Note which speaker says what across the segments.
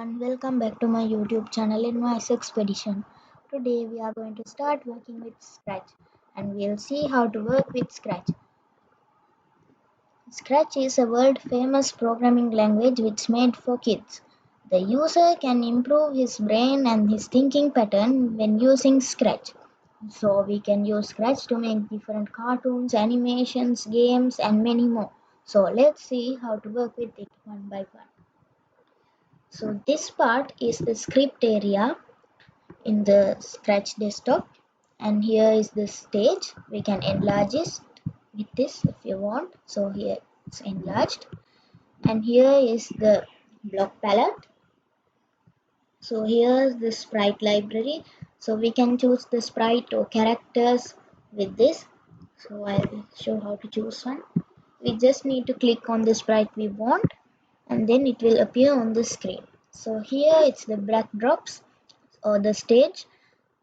Speaker 1: everyone, welcome back to my YouTube channel Invoice Expedition. Today we are going to start working with Scratch and we'll see how to work with Scratch. Scratch is a world famous programming language which is made for kids. The user can improve his brain and his thinking pattern when using Scratch. So we can use Scratch to make different cartoons, animations, games and many more. So let's see how to work with it one by one. So this part is the script area in the Scratch desktop, and here is the stage. We can enlarge it with this if you want. So here it's enlarged, and here is the block palette. So here's the Sprite Library. So we can choose the sprite or characters with this. So I'll show how to choose one. We just need to click on the sprite we want, and then it will appear on the screen. So here it's the backdrops or the stage.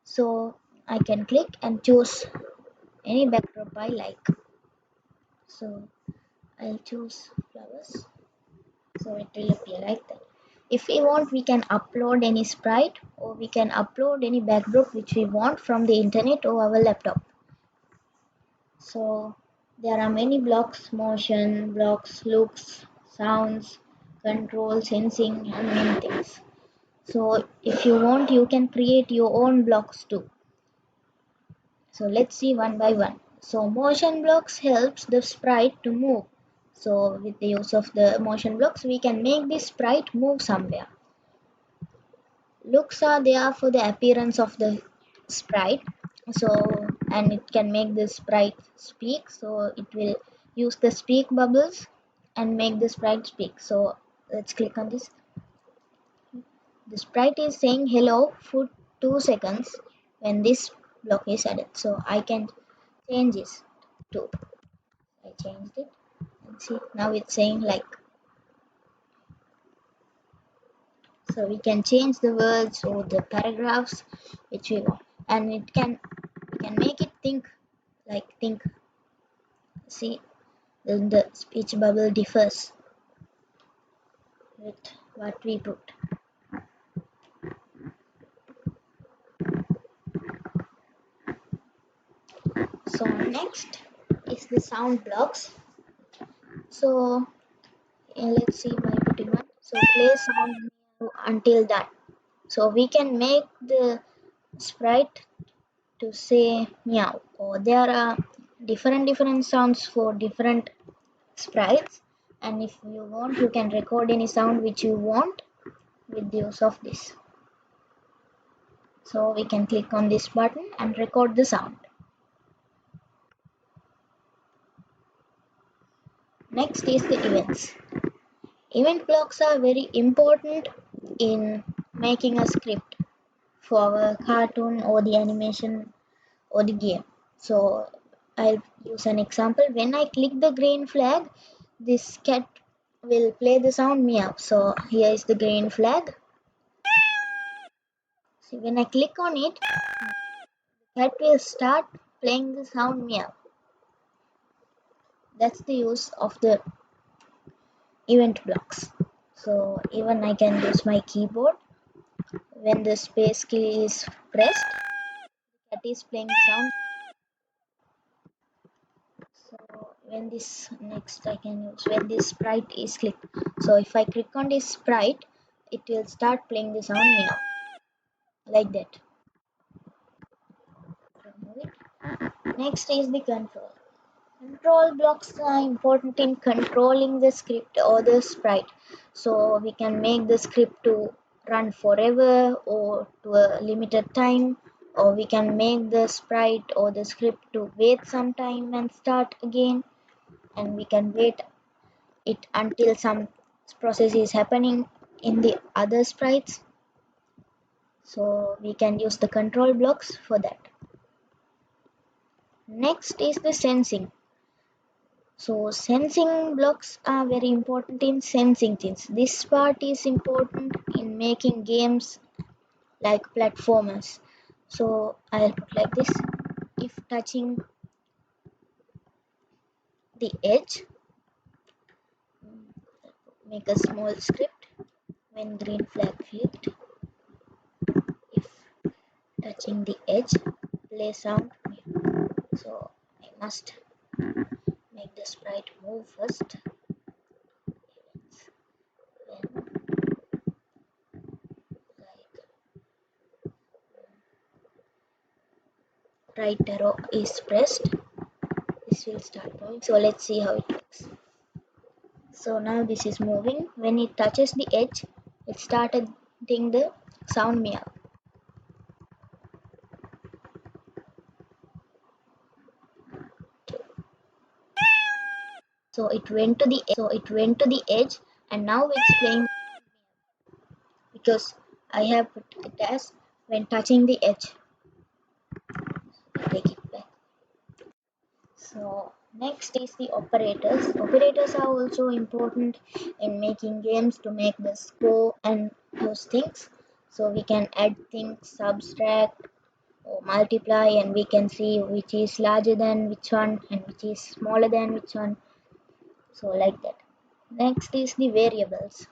Speaker 1: So I can click and choose any backdrop I like. So I'll choose flowers. So it will appear like that. If we want, we can upload any sprite or we can upload any backdrop which we want from the internet or our laptop. So there are many blocks: motion, blocks, looks, sounds, control, sensing, and many things. So if you want, you can create your own blocks too. So let's see one by one. So motion blocks helps the sprite to move. So with the use of the motion blocks, we can make the sprite move somewhere. Looks are there for the appearance of the sprite. So and it can make the sprite speak. So it will use the speak bubbles and make the sprite speak. So let's click on this. The sprite is saying hello for 2 seconds when this block is added. So I can change this to, I changed it and see now it's saying like. So we can change the words or the paragraphs which we want, and we can make it think. See, the speech bubble differs with what we put. So next is the sound blocks. So let's see by putting one. So play sound until done. So we can make the sprite to say meow, or there are different sounds for different sprites, and if you want, you can record any sound which you want with the use of this. So we can click on this button and record the sound. Next is the events. Event blocks are very important in making a script for our cartoon or the animation or the game. So I'll use an example. When I click the green flag, this cat will play the sound meow. So here is the green flag. See, when I click on it, the cat will start playing the sound meow. That's the use of the event blocks. So even I can use my keyboard. When the space key is pressed, the cat is playing sound. So when this next I can use when this sprite is clicked. So if I click on this sprite, it will start playing the sound meow like that. Remove it. Next is the control. Control blocks are important in controlling the script or the sprite. So we can make the script to run forever or to a limited time, or we can make the sprite or the script to wait some time and start again, and we can wait it until some process is happening in the other sprites. So we can use the control blocks for that. Next is the sensing. So sensing blocks are very important in sensing things. This part is important in making games like platformers. So I'll put like this. If touching the edge, make a small script. when green flag clicked, if touching the edge, play sound. So I must make the sprite move first. When like right arrow is pressed, this will start moving. So let's see how it works. So now this is moving. When it touches the edge, it started doing the sound meow. So it went to the edge, and now it's playing because I have put it as when touching the edge. Take it back. So next is the operators. Operators are also important in making games to make the score and those things. So we can add things, subtract or multiply, and we can see which is larger than which one and which is smaller than which one. So like that. Next is the variables.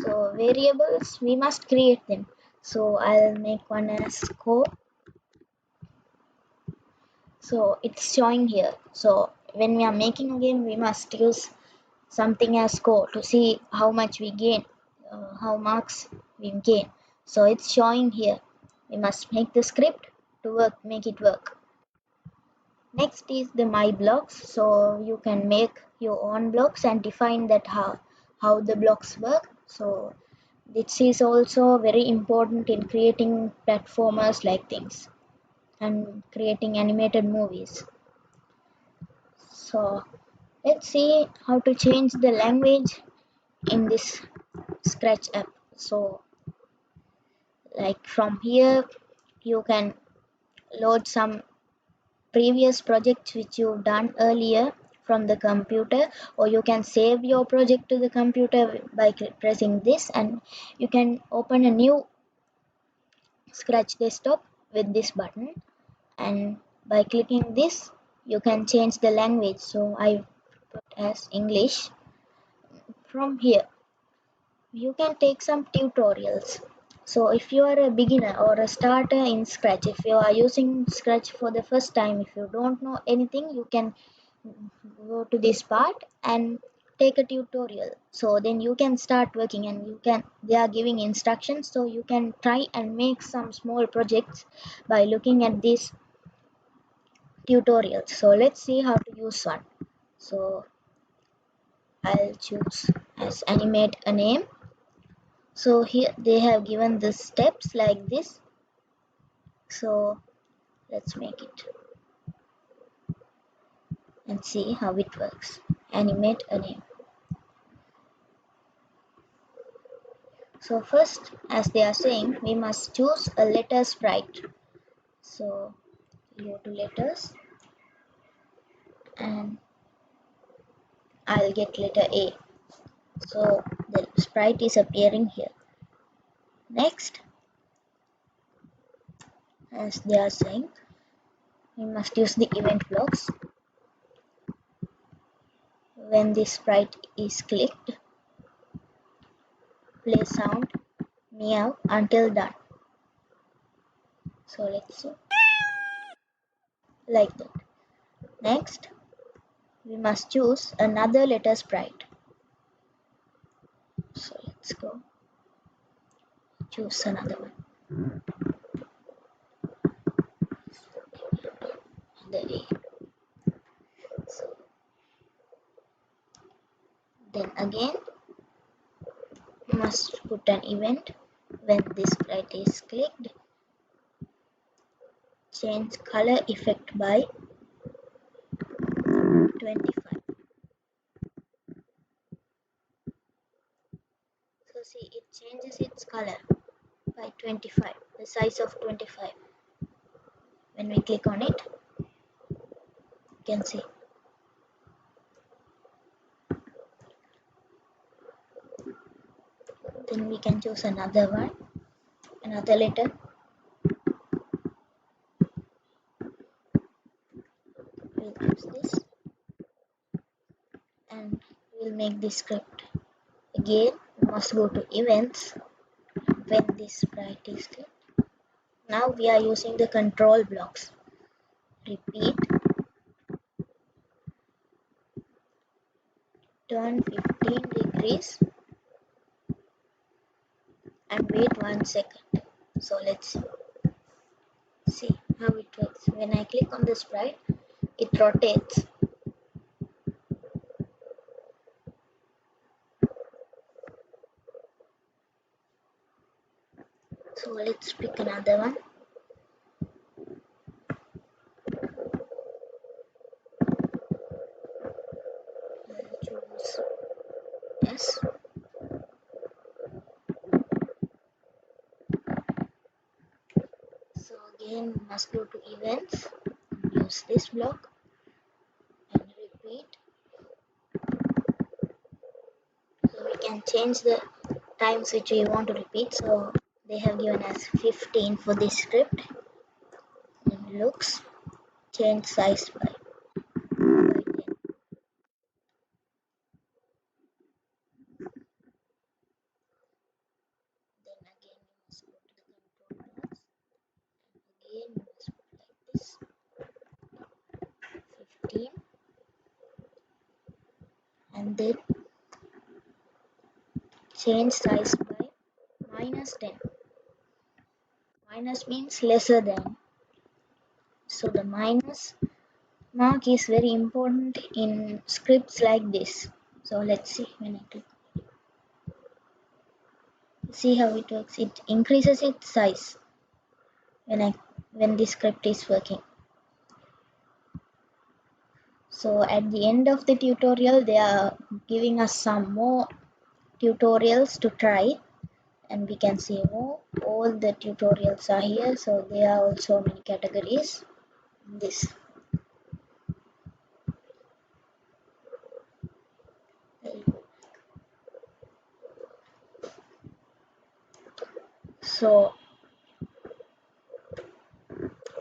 Speaker 1: So variables we must create them. So I'll make one as score. So it's showing here. So when we are making a game, we must use something as score to see how much we gain, how marks we gain. So it's showing here. We must make the script to make it work. Next is the my blocks. So you can make your own blocks and define that how the blocks work. So this is also very important in creating platformers like things and creating animated movies. So let's see how to change the language in this Scratch app. So like from here you can load some previous projects which you've done earlier from the computer, or you can save your project to the computer by pressing this, and you can open a new Scratch desktop with this button, and by clicking this you can change the language. So I put as English. From here you can take some tutorials. So if you are a beginner or a starter in Scratch, if you are using Scratch for the first time, if you don't know anything, you can go to this part and take a tutorial. So then you can start working, and they are giving instructions, so you can try and make some small projects by looking at these tutorials. So let's see how to use one. So I'll choose as animate a name. So here they have given the steps like this. So let's make it and see how it works. Animate a name. So first, as they are saying, we must choose a letter sprite. So go to letters and I'll get letter A. So the sprite is appearing here. Next, as they are saying, we must use the event blocks. When this sprite is clicked, play sound meow until done. So let's see. Like that. Next, we must choose another letter sprite. So let's go choose another one. The A. So then again, we must put an event when this sprite is clicked. Change color effect by 25. So see, it changes its color by 25, the size of 25. When we click on it, you can see. Then we can choose another one, another letter. We'll choose this and we'll make this script. Again, we must go to events when this sprite is there. Now we are using the control blocks. Repeat, turn 15 degrees and wait 1 second. So let's see how it works. When I click on the sprite, it rotates. So let's pick another one. Choose S. So again we must go to events, use this block and repeat. So we can change the times which we want to repeat. So they have given us 15 for this script. And looks, change size by 10. Then again we must go to the control blocks. Again we must put like this, 15, and then change size by -10. Minus means lesser than. So the minus mark is very important in scripts like this. So let's see when I click. See how it works. It increases its size when this script is working. So at the end of the tutorial, they are giving us some more tutorials to try, and we can see more. All the tutorials are here, so there are also many categories in this. So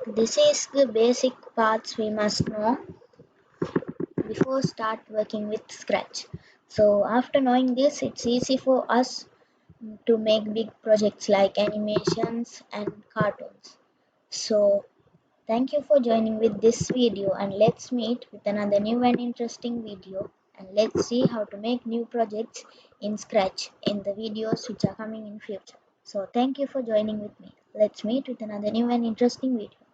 Speaker 1: this is the basic parts we must know before start working with Scratch. So after knowing this, it's easy for us to make big projects like animations and cartoons. So thank you for joining with this video, and let's meet with another new and interesting video, and let's see how to make new projects in Scratch in the videos which are coming in future. So thank you for joining with me. Let's meet with another new and interesting video.